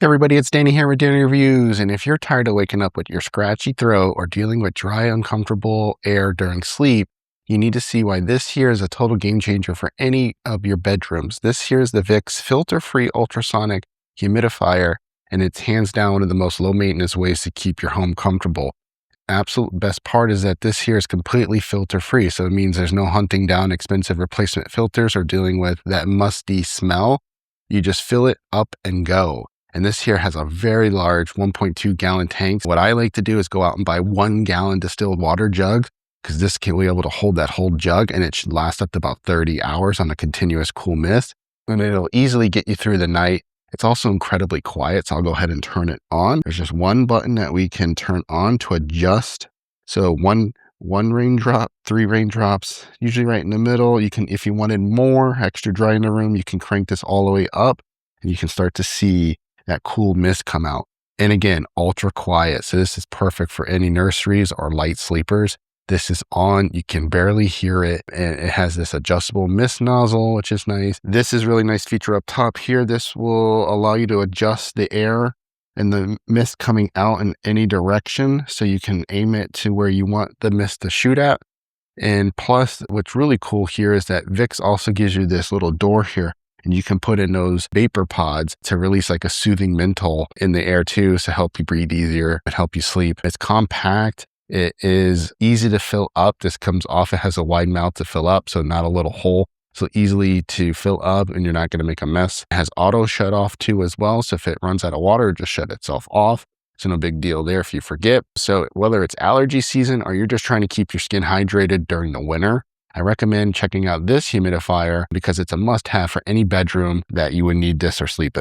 Hey everybody, it's Danny here with Danny Reviews, and if you're tired of waking up with your scratchy throat or dealing with dry, uncomfortable air during sleep, you need to see why this here is a total game changer for any of your bedrooms. This here is the Vicks Filter-Free Ultrasonic Humidifier, and it's hands down one of the most low-maintenance ways to keep your home comfortable. Absolute best part is that this here is completely filter-free, so it means there's no hunting down expensive replacement filters or dealing with that musty smell. You just fill it up and go. And this here has a very large 1.2 gallon tank. What I like to do is go out and buy 1 gallon distilled water jug, because this can be able to hold that whole jug, and it should last up to about 30 hours on a continuous cool mist. And it'll easily get you through the night. It's also incredibly quiet, so I'll go ahead and turn it on. There's just one button that we can turn on to adjust. So one raindrop, 3 raindrops, usually right in the middle. You can, if you wanted more extra dry in the room, you can crank this all the way up, and you can start to see that cool mist come out. And again, ultra quiet. So this is perfect for any nurseries or light sleepers. This is on, you can barely hear it. And it has this adjustable mist nozzle, which is nice. This is really nice feature up top here. This will allow you to adjust the air and the mist coming out in any direction. So you can aim it to where you want the mist to shoot at. And plus, what's really cool here is that Vicks also gives you this little door here, and you can put in those vapor pods to release like a soothing menthol in the air too, to help you breathe easier and help you sleep. It's compact. It is easy to fill up. This comes off. It has a wide mouth to fill up, so not a little hole. So easily to fill up, and you're not going to make a mess. It has auto shut off too as well. So if it runs out of water, just shut itself off. So no big deal there if you forget. So whether it's allergy season or you're just trying to keep your skin hydrated during the winter, I recommend checking out this humidifier because it's a must-have for any bedroom that you would need this or sleep in.